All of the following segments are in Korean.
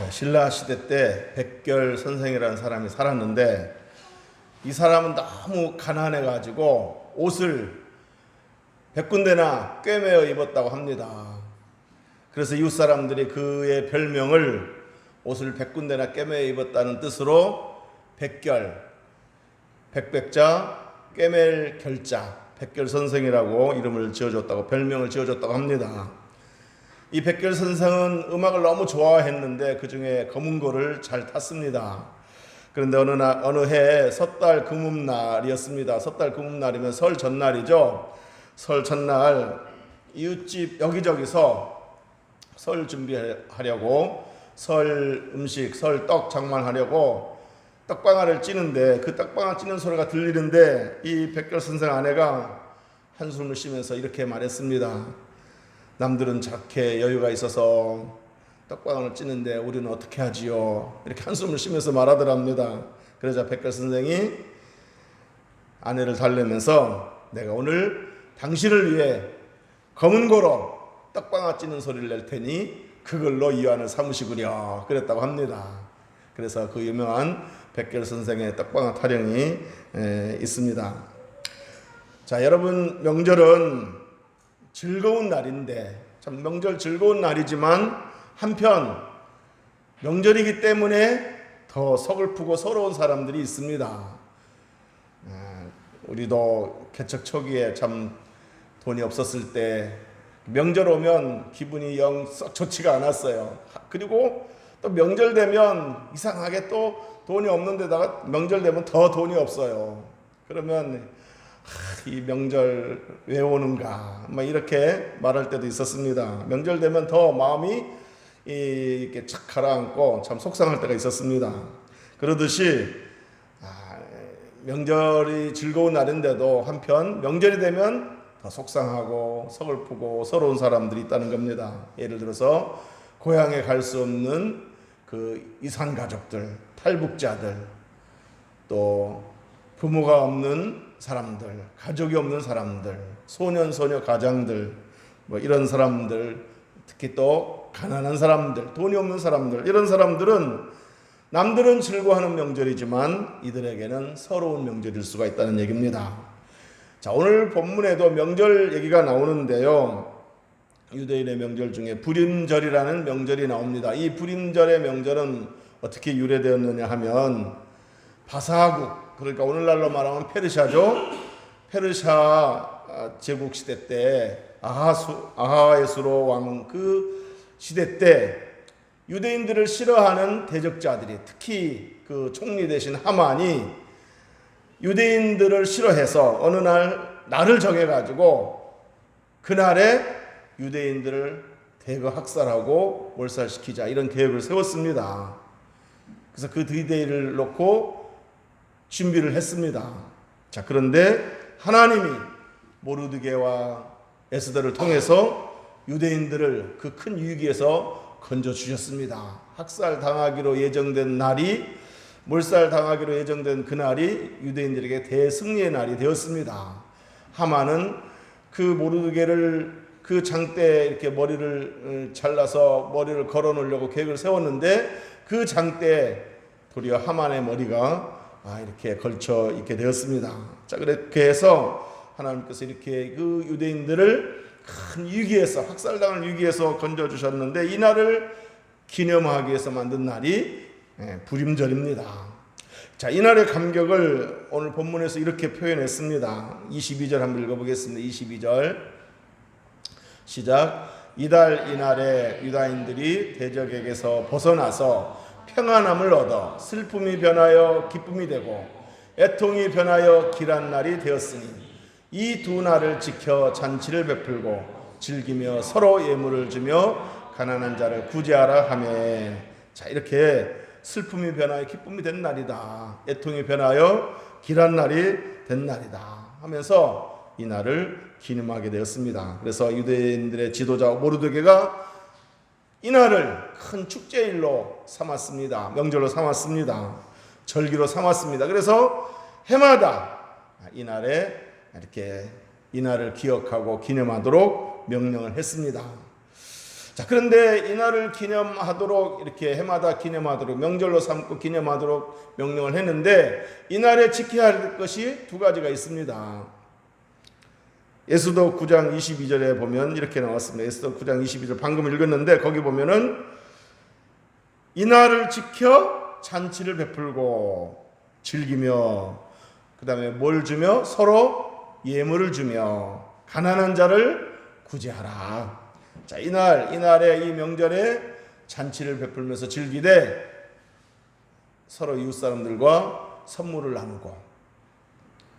신라 시대 때 백결 선생이라는 사람이 살았는데 이 사람은 너무 가난해 가지고 옷을 100군데나 꿰매어 입었다고 합니다. 그래서 이웃 사람들이 그의 별명을 옷을 100군데나 꿰매어 입었다는 뜻으로 백결, 백백자, 꿰맬 결자, 백결 선생이라고 이름을 지어줬다고, 별명을 지어줬다고 합니다. 이 백결 선생은 음악을 너무 좋아했는데 그 중에 검은고를 잘 탔습니다. 그런데 어느 해 섣달 금음날이었습니다. 섣달 금음날이면 설 전날이죠. 설 전날 이웃집 여기저기서 설 준비하려고, 설 음식, 설 떡 장만하려고 떡방아를 찌는데, 그 떡방아 찌는 소리가 들리는데 이 백결 선생 아내가 한숨을 쉬면서 이렇게 말했습니다. 남들은 저렇게 여유가 있어서 떡방아를 찌는데 우리는 어떻게 하지요? 이렇게 한숨을 쉬면서 말하더랍니다. 그러자 백결 선생이 아내를 달래면서 내가 오늘 당신을 위해 검은고로 떡방아 찌는 소리를 낼 테니 그걸로 이완을 삼으시구려, 그랬다고 합니다. 그래서 그 유명한 백결 선생의 떡방아 타령이 있습니다. 자, 여러분, 명절은 즐거운 날인데, 참 명절 즐거운 날이지만 한편 명절이기 때문에 더 서글프고 서러운 사람들이 있습니다. 우리도 개척 초기에 참 돈이 없었을 때 명절 오면 기분이 영 썩 좋지가 않았어요. 그리고 또 명절 되면 이상하게 또 돈이 없는데다가 명절 되면 더 돈이 없어요. 그러면 이 명절 왜 오는가 막 이렇게 말할 때도 있었습니다. 명절 되면 더 마음이 이렇게 착 가라앉고 참 속상할 때가 있었습니다. 그러듯이 명절이 즐거운 날인데도 한편 명절이 되면 더 속상하고 서글프고 서러운 사람들이 있다는 겁니다. 예를 들어서 고향에 갈 수 없는 그 이산 가족들, 탈북자들, 또 부모가 없는 사람들, 가족이 없는 사람들, 소년 소녀 가장들, 뭐 이런 사람들, 특히 또 가난한 사람들, 돈이 없는 사람들, 이런 사람들은 남들은 즐거워하는 명절이지만 이들에게는 서러운 명절일 수가 있다는 얘기입니다. 자, 오늘 본문에도 명절 얘기가 나오는데요. 유대인의 명절 중에 불임절이라는 명절이 나옵니다. 이 불임절의 명절은 어떻게 유래되었느냐 하면 바사국, 그러니까 오늘날로 말하면 페르시아죠. 페르시아 제국 시대 때 아하에스로 왕 그 시대 때 유대인들을 싫어하는 대적자들이, 특히 그 총리 대신 하만이 유대인들을 싫어해서 어느 날을 정해가지고 그날에 유대인들을 대거 학살하고 몰살시키자, 이런 계획을 세웠습니다. 그래서 그 디데이를 놓고 준비를 했습니다. 자, 그런데 하나님이 모르드게와 에스더를 통해서 유대인들을 그 큰 위기에서 건져주셨습니다. 학살당하기로 예정된 날이, 몰살당하기로 예정된 그날이 유대인들에게 대승리의 날이 되었습니다. 하만은 그 모르드게를 그 장대에 이렇게 머리를 잘라서 머리를 걸어 놓으려고 계획을 세웠는데 그 장대에 도리어 하만의 머리가 이렇게 걸쳐 있게 되었습니다. 자, 그렇게 해서 하나님께서 이렇게 그 유대인들을 큰 위기에서, 학살당할 위기에서 건져주셨는데 이 날을 기념하기 위해서 만든 날이 불임절입니다. 자, 이 날의 감격을 오늘 본문에서 이렇게 표현했습니다. 22절 한번 읽어보겠습니다. 22절 시작. 이달 이날에 유다인들이 대적에게서 벗어나서 평안함을 얻어 슬픔이 변하여 기쁨이 되고 애통이 변하여 길한 날이 되었으니 이 두 날을 지켜 잔치를 베풀고 즐기며 서로 예물을 주며 가난한 자를 구제하라 하매. 자, 이렇게 슬픔이 변하여 기쁨이 된 날이다, 애통이 변하여 길한 날이 된 날이다 하면서 이 날을 기념하게 되었습니다. 그래서 유대인들의 지도자 모르드게가 이 날을 큰 축제일로 삼았습니다. 명절로 삼았습니다. 절기로 삼았습니다. 그래서 해마다 이 날에 이렇게 이 날을 기억하고 기념하도록 명령을 했습니다. 자, 그런데 이날을 기념하도록 이렇게 해마다 기념하도록 명절로 삼고 기념하도록 명령을 했는데 이날에 지켜야 할 것이 두 가지가 있습니다. 에스더 9장 22절에 보면 이렇게 나왔습니다. 에스더 9장 22절 방금 읽었는데 거기 보면은 이날을 지켜 잔치를 베풀고 즐기며 그 다음에 뭘 주며 서로 예물을 주며 가난한 자를 구제하라. 자, 이날에 이 명절에 잔치를 베풀면서 즐기되 서로 이웃 사람들과 선물을 나누고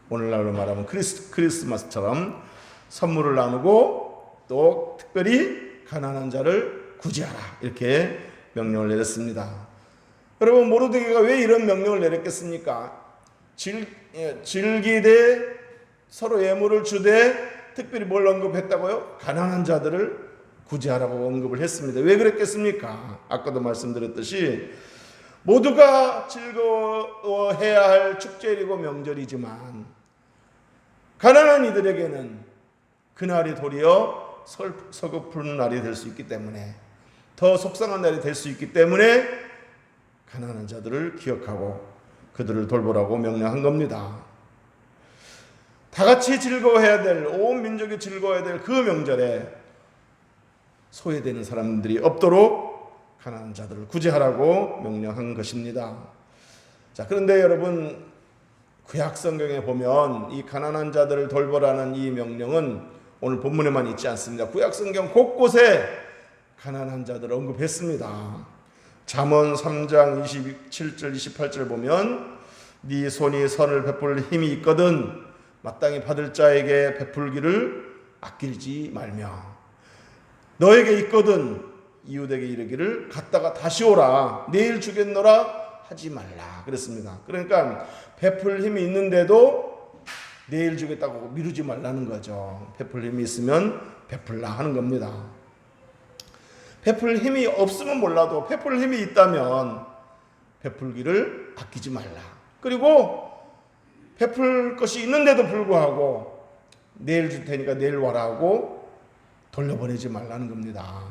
오늘날로 말하면 크리스마스처럼 선물을 나누고 또 특별히 가난한 자를 구제하라 이렇게 명령을 내렸습니다. 여러분 모르드게가 왜 이런 명령을 내렸겠습니까? 즐기되 서로 예물을 주되 특별히 뭘 언급했다고요? 가난한 자들을 구제하라고 언급을 했습니다. 왜 그랬겠습니까? 아까도 말씀드렸듯이 모두가 즐거워해야 할 축제이고 명절이지만 가난한 이들에게는 그날이 도리어 서글픈 날이 될 수 있기 때문에 더 속상한 날이 될 수 있기 때문에 가난한 자들을 기억하고 그들을 돌보라고 명령한 겁니다. 다 같이 즐거워해야 될, 온 민족이 즐거워해야 될 그 명절에 소외되는 사람들이 없도록 가난한 자들을 구제하라고 명령한 것입니다. 자, 그런데 여러분 구약 성경에 보면 이 가난한 자들을 돌보라는 이 명령은 오늘 본문에만 있지 않습니다. 구약 성경 곳곳에 가난한 자들을 언급했습니다. 잠언 3장 27절 28절 보면 네 손이 선을 베풀 힘이 있거든 마땅히 받을 자에게 베풀기를 아끼지 말며 너에게 있거든 이웃에게 이르기를 갔다가 다시 오라 내일 주겠노라 하지 말라 그랬습니다. 그러니까 베풀 힘이 있는데도 내일 주겠다고 미루지 말라는 거죠. 베풀 힘이 있으면 베풀라 하는 겁니다. 베풀 힘이 없으면 몰라도 베풀 힘이 있다면 베풀기를 아끼지 말라. 그리고 베풀 것이 있는데도 불구하고 내일 줄 테니까 내일 와라 하고 돌려보내지 말라는 겁니다.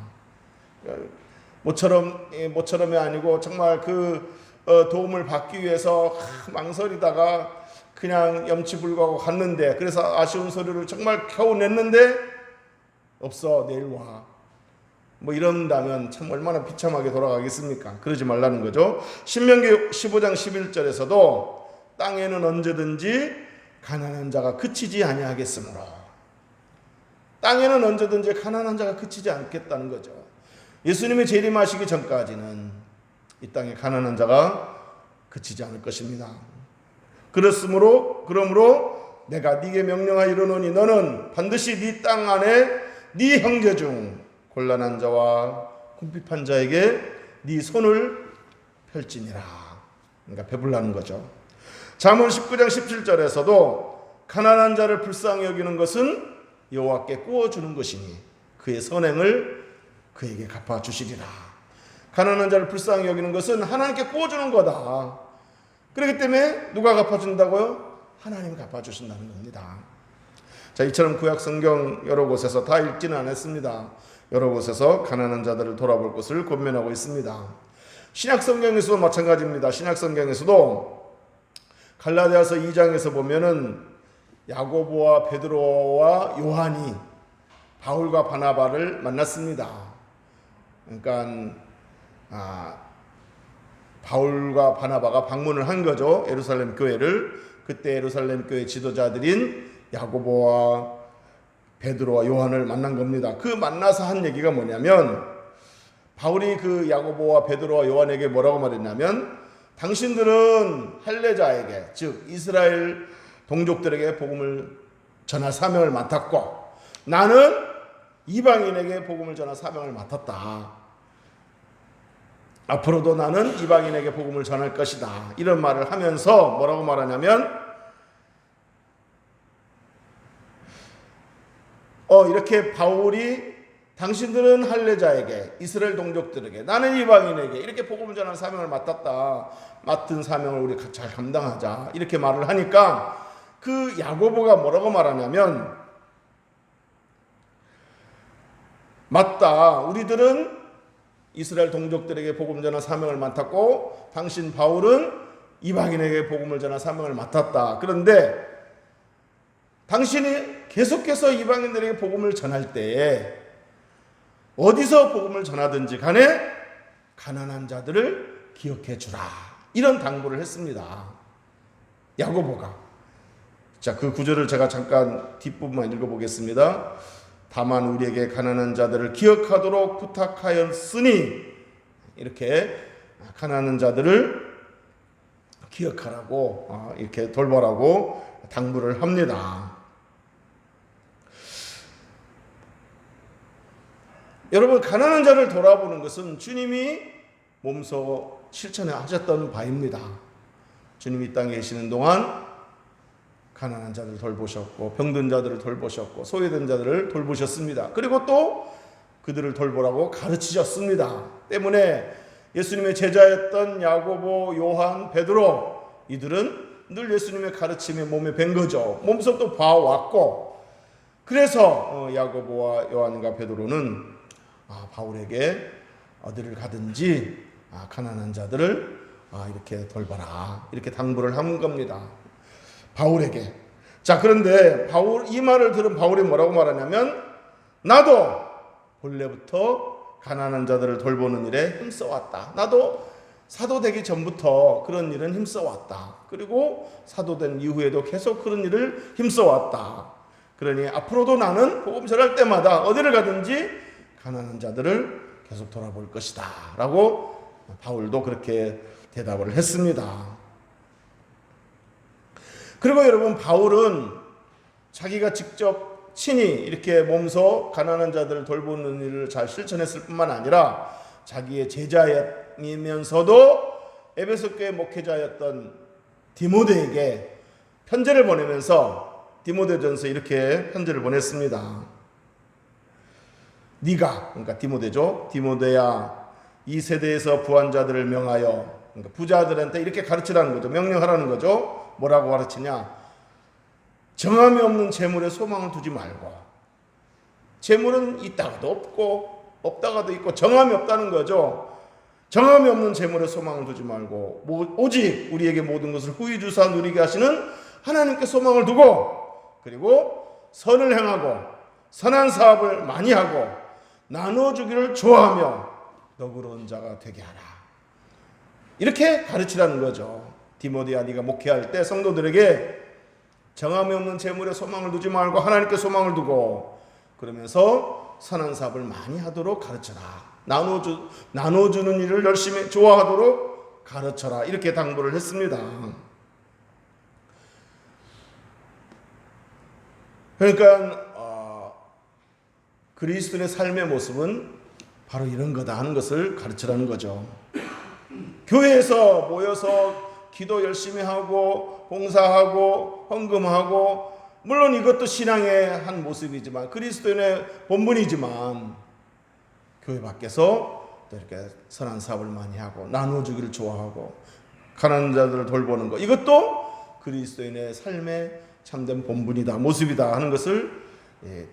모처럼이 아니고 정말 그 도움을 받기 위해서 망설이다가 그냥 염치불구하고 갔는데 그래서 아쉬운 소리를 정말 겨우 냈는데 없어 내일 와. 뭐 이런다면 참 얼마나 비참하게 돌아가겠습니까? 그러지 말라는 거죠. 신명기 15장 11절에서도 땅에는 언제든지 가난한 자가 그치지 아니하겠으므로 땅에는 언제든지 가난한 자가 그치지 않겠다는 거죠. 예수님이 재림하시기 전까지는 이 땅에 가난한 자가 그치지 않을 것입니다. 그러므로 내가 네게 명령하여 이르노니 너는 반드시 네 땅 안에 네 형제 중 곤란한 자와 궁핍한 자에게 네 손을 펼지니라. 그러니까 배불라는 거죠. 잠언 19장 17절에서도 가난한 자를 불쌍히 여기는 것은 여호와께 구워주는 것이니 그의 선행을 그에게 갚아주시리라. 가난한 자를 불쌍히 여기는 것은 하나님께 구워주는 거다. 그렇기 때문에 누가 갚아준다고요? 하나님이 갚아주신다는 겁니다. 자, 이처럼 구약 성경 여러 곳에서 다 읽지는 않았습니다. 여러 곳에서 가난한 자들을 돌아볼 것을 권면하고 있습니다. 신약 성경에서도 마찬가지입니다. 신약 성경에서도 갈라디아서 2장에서 보면은 야고보와 베드로와 요한이 바울과 바나바를 만났습니다. 그러니까 바울과 바나바가 방문을 한 거죠. 예루살렘 교회를. 그때 예루살렘 교회 지도자들인 야고보와 베드로와 요한을 만난 겁니다. 그 만나서 한 얘기가 뭐냐면 바울이 그 야고보와 베드로와 요한에게 뭐라고 말했냐면 당신들은 할례자에게 즉 이스라엘 동족들에게 복음을 전할 사명을 맡았고 나는 이방인에게 복음을 전할 사명을 맡았다. 앞으로도 나는 이방인에게 복음을 전할 것이다. 이런 말을 하면서 뭐라고 말하냐면 이렇게 바울이 당신들은 할례자에게 이스라엘 동족들에게 나는 이방인에게 이렇게 복음을 전하는 사명을 맡았다. 맡은 사명을 우리 잘 감당하자. 이렇게 말을 하니까 그 야고보가 뭐라고 말하냐면 맞다. 우리들은 이스라엘 동족들에게 복음 전할 사명을 맡았고 당신 바울은 이방인에게 복음을 전할 사명을 맡았다. 그런데 당신이 계속해서 이방인들에게 복음을 전할 때에 어디서 복음을 전하든지 간에 가난한 자들을 기억해 주라. 이런 당부를 했습니다. 야고보가. 자, 그 구절을 제가 잠깐 뒷부분만 읽어보겠습니다. 다만 우리에게 가난한 자들을 기억하도록 부탁하였으니, 이렇게 가난한 자들을 기억하라고, 이렇게 돌보라고 당부를 합니다. 여러분, 가난한 자를 돌아보는 것은 주님이 몸소 실천하셨던 바입니다. 주님이 이 땅에 계시는 동안 가난한 자들을 돌보셨고 병든 자들을 돌보셨고 소외된 자들을 돌보셨습니다. 그리고 또 그들을 돌보라고 가르치셨습니다. 때문에 예수님의 제자였던 야고보, 요한, 베드로, 이들은 늘 예수님의 가르침에 몸에 밴 거죠. 몸소 또 봐왔고, 그래서 야고보와 요한과 베드로는 바울에게 어디를 가든지 가난한 자들을 이렇게 돌봐라, 이렇게 당부를 한 겁니다. 바울에게. 자, 그런데 이 말을 들은 바울이 뭐라고 말하냐면, 나도 본래부터 가난한 자들을 돌보는 일에 힘써왔다. 나도 사도 되기 전부터 그런 일은 힘써왔다. 그리고 사도 된 이후에도 계속 그런 일을 힘써왔다. 그러니 앞으로도 나는 복음 전할 때마다 어디를 가든지 가난한 자들을 계속 돌아볼 것이다 라고 바울도 그렇게 대답을 했습니다. 그리고 여러분, 바울은 자기가 직접 친히 이렇게 몸소 가난한 자들을 돌보는 일을 잘 실천했을 뿐만 아니라 자기의 제자이면서도 에베소 교회 목회자였던 디모데에게 편지를 보내면서 디모데전서 이렇게 편지를 보냈습니다. 네가, 그러니까 디모데죠. 디모데야, 이 세대에서 부한 자들을 명하여, 그러니까 부자들한테 이렇게 가르치라는 거죠. 명령하라는 거죠. 뭐라고 가르치냐? 정함이 없는 재물에 소망을 두지 말고, 재물은 있다가도 없고 없다가도 있고 정함이 없다는 거죠. 정함이 없는 재물에 소망을 두지 말고 오직 우리에게 모든 것을 후히 주사 누리게 하시는 하나님께 소망을 두고, 그리고 선을 행하고 선한 사업을 많이 하고 나눠주기를 좋아하며 너그러운 자가 되게 하라. 이렇게 가르치라는 거죠. 디모데야, 네가 목회할 때 성도들에게 정함이 없는 재물에 소망을 두지 말고 하나님께 소망을 두고, 그러면서 선한 사업을 많이 하도록 가르쳐라. 나눠주는 일을 열심히 좋아하도록 가르쳐라. 이렇게 당부를 했습니다. 그러니까 그리스도인의 삶의 모습은 바로 이런 거다 하는 것을 가르치라는 거죠. 교회에서 모여서 기도 열심히 하고 봉사하고 헌금하고, 물론 이것도 신앙의 한 모습이지만 그리스도인의 본분이지만, 교회 밖에서 또 이렇게 선한 사업을 많이 하고 나눠주기를 좋아하고 가난한 자들을 돌보는 것, 이것도 그리스도인의 삶의 참된 본분이다, 모습이다 하는 것을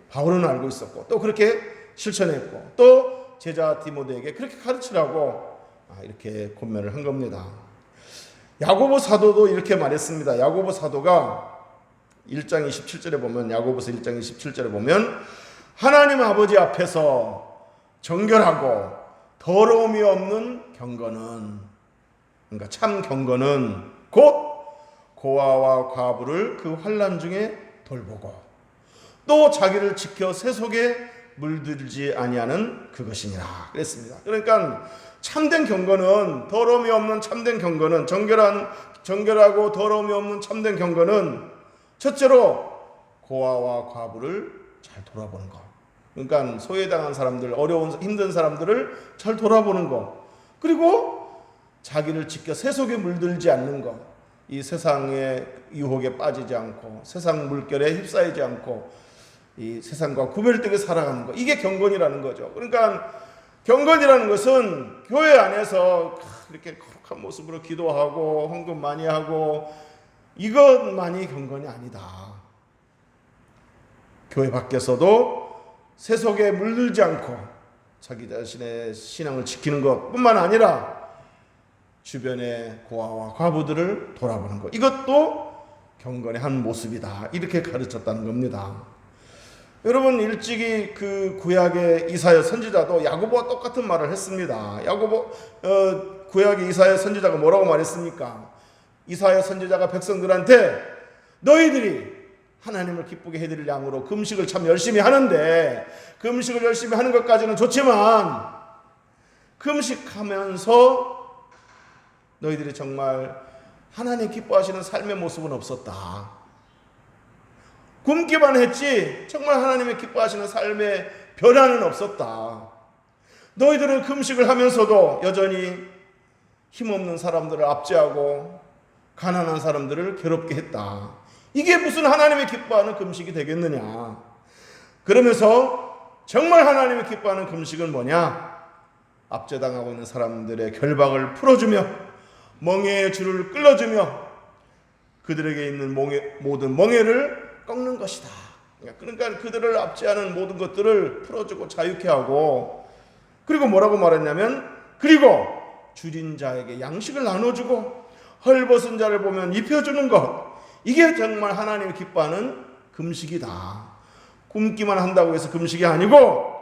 바울은 알고 있었고 또 그렇게 실천했고 또 제자 디모데에게 그렇게 가르치라고 이렇게 권면을 한 겁니다. 야고보 사도도 이렇게 말했습니다. 야고보 사도가 1장 27절에 보면, 야고보서 1장 27절에 보면, 하나님 아버지 앞에서 정결하고 더러움이 없는 경건은, 그러니까 참 경건은 곧 고아와 과부를 그 환난 중에 돌보고 또 자기를 지켜 세속에 물들지 아니하는 그것이니라 그랬습니다. 그러니까 참된 경건은, 더러움이 없는 참된 경건은, 정결하고 더러움이 없는 참된 경건은 첫째로 고아와 과부를 잘 돌아보는 것. 그러니까 소외당한 사람들, 어려운 힘든 사람들을 잘 돌아보는 것. 그리고 자기를 지켜 세속에 물들지 않는 것. 이 세상의 유혹에 빠지지 않고 세상 물결에 휩싸이지 않고 이 세상과 구별되게 살아가는 것. 이게 경건이라는 거죠. 그러니까 경건이라는 것은 교회 안에서 이렇게 거룩한 모습으로 기도하고 헌금 많이 하고 이것만이 경건이 아니다. 교회 밖에서도 세속에 물들지 않고 자기 자신의 신앙을 지키는 것뿐만 아니라 주변의 고아와 과부들을 돌아보는 것, 이것도 경건의 한 모습이다, 이렇게 가르쳤다는 겁니다. 여러분, 일찍이 그 구약의 이사야 선지자도 야고보와 똑같은 말을 했습니다. 구약의 이사야 선지자가 뭐라고 말했습니까? 이사야 선지자가 백성들한테 너희들이 하나님을 기쁘게 해드릴 양으로 금식을 참 열심히 하는데, 금식을 열심히 하는 것까지는 좋지만 금식하면서 너희들이 정말 하나님 기뻐하시는 삶의 모습은 없었다. 굶기만 했지 정말 하나님의 기뻐하시는 삶의 변화는 없었다. 너희들은 금식을 하면서도 여전히 힘없는 사람들을 압제하고 가난한 사람들을 괴롭게 했다. 이게 무슨 하나님의 기뻐하는 금식이 되겠느냐. 그러면서 정말 하나님이 기뻐하는 금식은 뭐냐? 압제당하고 있는 사람들의 결박을 풀어주며 멍에의 줄을 끌어주며 그들에게 있는 모든 멍에를 꺾는 것이다. 그러니까 그들을 압제하는 모든 것들을 풀어주고 자유케 하고, 그리고 뭐라고 말했냐면, 그리고 줄인 자에게 양식을 나눠주고 헐벗은 자를 보면 입혀주는 것, 이게 정말 하나님이 기뻐하는 금식이다. 굶기만 한다고 해서 금식이 아니고,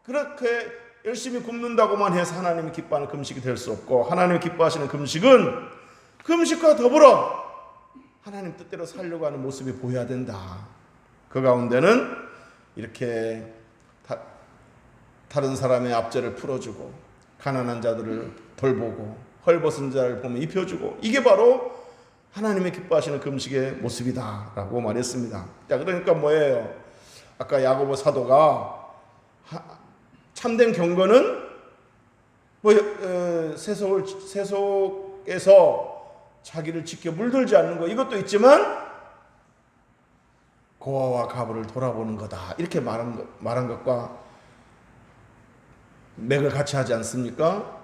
그렇게 열심히 굶는다고만 해서 하나님이 기뻐하는 금식이 될 수 없고, 하나님이 기뻐하시는 금식은 금식과 더불어 하나님 뜻대로 살려고 하는 모습이 보여야 된다. 그 가운데는 이렇게 다른 사람의 압제를 풀어주고 가난한 자들을 돌보고 헐벗은 자를 보면 입혀주고, 이게 바로 하나님의 기뻐하시는 금식의 모습이다 라고 말했습니다. 자, 그러니까 뭐예요? 아까 야고보 사도가 참된 경건은 세속에서 자기를 지켜 물들지 않는 것, 이것도 있지만 고아와 과부를 돌아보는 거다, 이렇게 말한 것과 맥을 같이 하지 않습니까?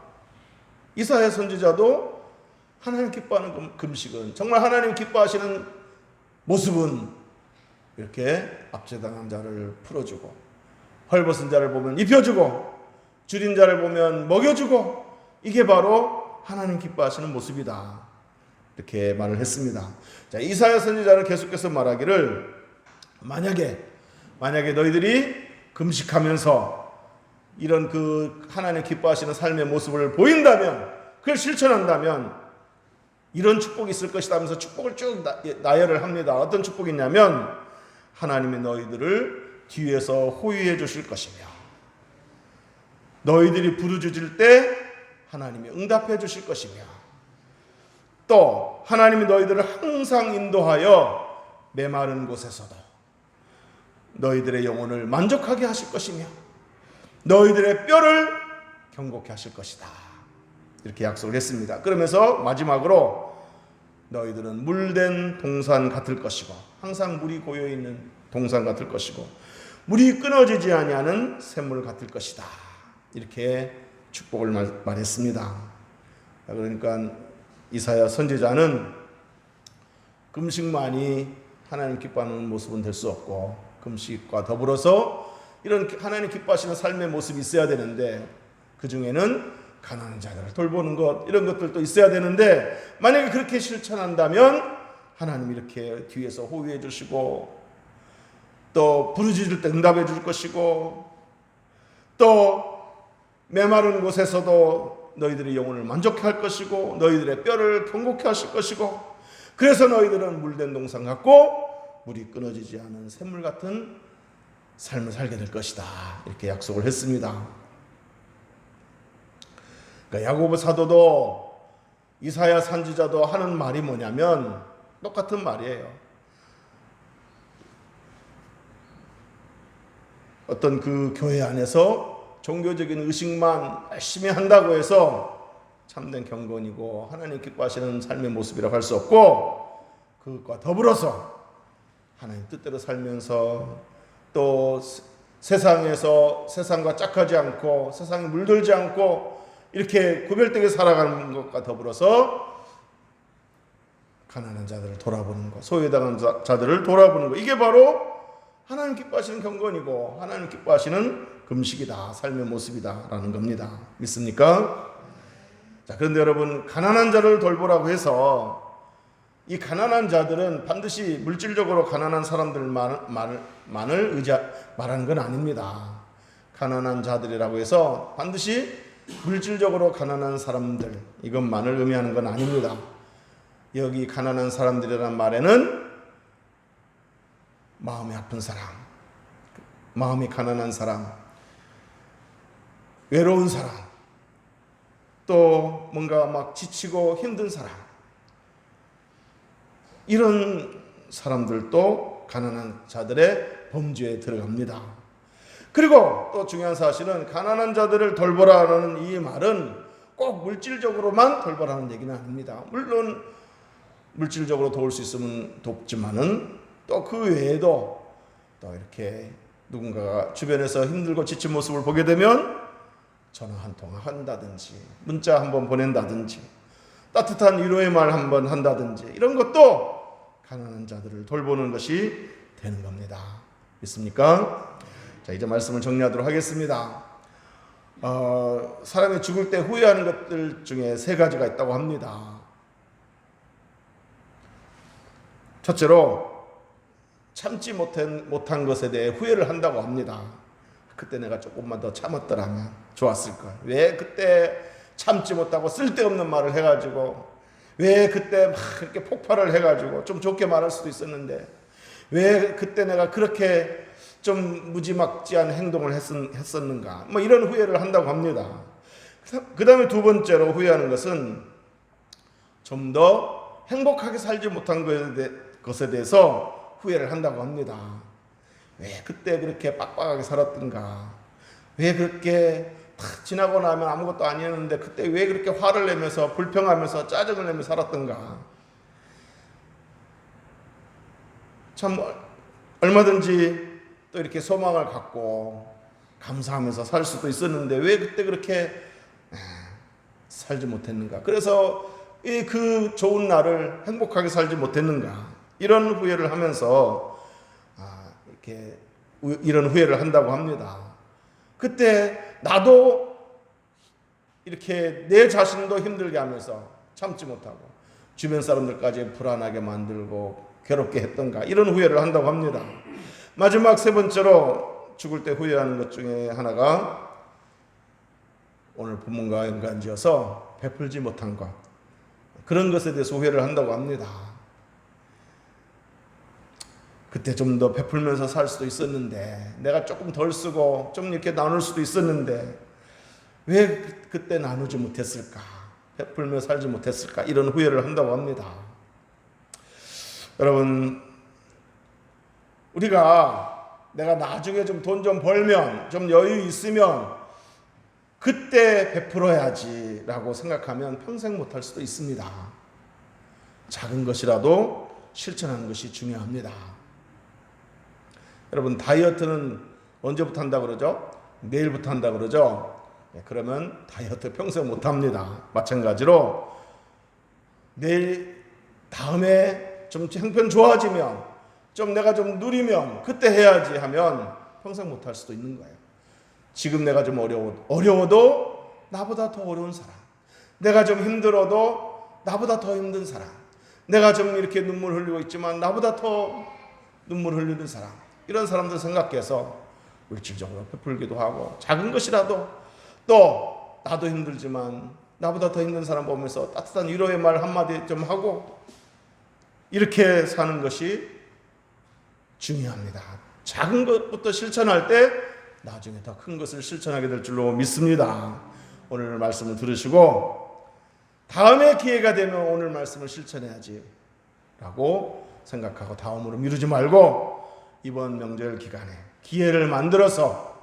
이사야 선지자도 하나님 기뻐하는 금식은, 정말 하나님 기뻐하시는 모습은 이렇게 압제당한 자를 풀어주고 헐벗은 자를 보면 입혀주고 줄인 자를 보면 먹여주고, 이게 바로 하나님 기뻐하시는 모습이다, 이렇게 말을 했습니다. 자, 이사야 선지자는 계속해서 말하기를, 만약에 너희들이 금식하면서 이런 그 하나님 기뻐하시는 삶의 모습을 보인다면, 그걸 실천한다면 이런 축복이 있을 것이다 하면서 축복을 쭉 나열을 합니다. 어떤 축복이냐면, 하나님이 너희들을 뒤에서 호위해 주실 것이며, 너희들이 부르짖을 때 하나님이 응답해 주실 것이며, 또 하나님이 너희들을 항상 인도하여 메마른 곳에서도 너희들의 영혼을 만족하게 하실 것이며 너희들의 뼈를 경고케 하실 것이다, 이렇게 약속을 했습니다. 그러면서 마지막으로 너희들은 물된 동산 같을 것이고, 항상 물이 고여있는 동산 같을 것이고 물이 끊어지지 아니하는 샘물 같을 것이다, 이렇게 축복을 말했습니다. 그러니까 이사야 선지자는 금식만이 하나님 기뻐하는 모습은 될 수 없고, 금식과 더불어서 이런 하나님 기뻐하시는 삶의 모습이 있어야 되는데, 그 중에는 가난한 자들을 돌보는 것, 이런 것들도 있어야 되는데, 만약에 그렇게 실천한다면 하나님이 이렇게 뒤에서 호위해 주시고, 또 부르짖을 때 응답해 줄 것이고, 또 메마른 곳에서도 너희들의 영혼을 만족해 할 것이고 너희들의 뼈를 경고케 하실 것이고, 그래서 너희들은 물된 동산 같고 물이 끊어지지 않은 샘물 같은 삶을 살게 될 것이다, 이렇게 약속을 했습니다. 그러니까 야고보 사도도 이사야 선지자도 하는 말이 뭐냐면 똑같은 말이에요. 어떤 그 교회 안에서 종교적인 의식만 열심히 한다고 해서 참된 경건이고 하나님 기뻐하시는 삶의 모습이라고 할 수 없고, 그것과 더불어서 하나님 뜻대로 살면서 또 세상에서 세상과 짝하지 않고 세상에 물들지 않고 이렇게 구별되게 살아가는 것과 더불어서 가난한 자들을 돌아보는 것, 소외당한 자들을 돌아보는 것, 이게 바로 하나님 기뻐하시는 경건이고 하나님 기뻐하시는 금식이다, 삶의 모습이다라는 겁니다. 믿습니까? 자, 그런데 여러분, 가난한 자를 돌보라고 해서 이 가난한 자들은 반드시 물질적으로 가난한 사람들만을 말하는 건 아닙니다. 가난한 자들이라고 해서 반드시 물질적으로 가난한 사람들, 이것만을 의미하는 건 아닙니다. 여기 가난한 사람들이라는 말에는 마음이 아픈 사람, 마음이 가난한 사람, 외로운 사람, 또 뭔가 막 지치고 힘든 사람, 이런 사람들도 가난한 자들의 범주에 들어갑니다. 그리고 또 중요한 사실은 가난한 자들을 돌보라는 이 말은 꼭 물질적으로만 돌보라는 얘기는 아닙니다. 물론 물질적으로 도울 수 있으면 돕지만은 또 그 외에도 또 이렇게 누군가가 주변에서 힘들고 지친 모습을 보게 되면 전화 한 통화 한다든지 문자 한번 보낸다든지 따뜻한 위로의 말 한번 한다든지 이런 것도 가난한 자들을 돌보는 것이 되는 겁니다. 믿습니까? 자, 이제 말씀을 정리하도록 하겠습니다. 사람이 죽을 때 후회하는 것들 중에 세 가지가 있다고 합니다. 첫째로 참지 못한 것에 대해 후회를 한다고 합니다. 그때 내가 조금만 더 참았더라면 좋았을걸. 왜 그때 참지 못하고 쓸데없는 말을 해가지고, 왜 그때 막 이렇게 폭발을 해가지고 좀 좋게 말할 수도 있었는데, 왜 그때 내가 그렇게 좀 무지막지한 행동을 했었는가, 뭐 이런 후회를 한다고 합니다. 그 다음에 두 번째로 후회하는 것은 좀 더 행복하게 살지 못한 것에 대해서 후회를 한다고 합니다. 왜 그때 그렇게 빡빡하게 살았던가, 왜 그렇게 탁 지나고 나면 아무것도 아니었는데 그때 왜 그렇게 화를 내면서 불평하면서 짜증을 내면서 살았던가. 참 얼마든지 또 이렇게 소망을 갖고 감사하면서 살 수도 있었는데 왜 그때 그렇게 살지 못했는가. 그래서 그 좋은 날을 행복하게 살지 못했는가. 이런 후회를 하면서 이렇게 이런 후회를 한다고 합니다. 그때 나도 이렇게 내 자신도 힘들게 하면서 참지 못하고 주변 사람들까지 불안하게 만들고 괴롭게 했던가, 이런 후회를 한다고 합니다. 마지막 세 번째로 죽을 때 후회하는 것 중에 하나가 오늘 본문과 연관지어서 베풀지 못한 것, 그런 것에 대해서 후회를 한다고 합니다. 그때 좀 더 베풀면서 살 수도 있었는데, 내가 조금 덜 쓰고 좀 이렇게 나눌 수도 있었는데 왜 그때 나누지 못했을까, 베풀며 살지 못했을까, 이런 후회를 한다고 합니다. 여러분, 우리가 내가 나중에 좀 돈 좀 벌면, 좀 여유 있으면 그때 베풀어야지 라고 생각하면 평생 못할 수도 있습니다. 작은 것이라도 실천하는 것이 중요합니다. 여러분, 다이어트는 언제부터 한다고 그러죠? 내일부터 한다고 그러죠? 그러면 다이어트 평생 못합니다. 마찬가지로 내일 다음에 좀 형편 좋아지면, 좀 내가 좀 누리면 그때 해야지 하면 평생 못할 수도 있는 거예요. 지금 내가 좀 어려워도 나보다 더 어려운 사람, 내가 좀 힘들어도 나보다 더 힘든 사람, 내가 좀 이렇게 눈물 흘리고 있지만 나보다 더 눈물 흘리는 사람, 이런 사람들 생각해서 물질적으로 베풀기도 하고, 작은 것이라도 또 나도 힘들지만 나보다 더 힘든 사람 보면서 따뜻한 위로의 말 한마디 좀 하고, 이렇게 사는 것이 중요합니다. 작은 것부터 실천할 때 나중에 더 큰 것을 실천하게 될 줄로 믿습니다. 오늘 말씀을 들으시고 다음에 기회가 되면 오늘 말씀을 실천해야지 라고 생각하고 다음으로 미루지 말고 이번 명절 기간에 기회를 만들어서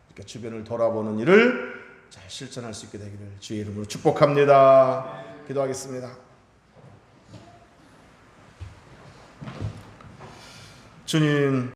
이렇게 주변을 돌아보는 일을 잘 실천할 수 있게 되기를 주의 이름으로 축복합니다. 기도하겠습니다. 주님,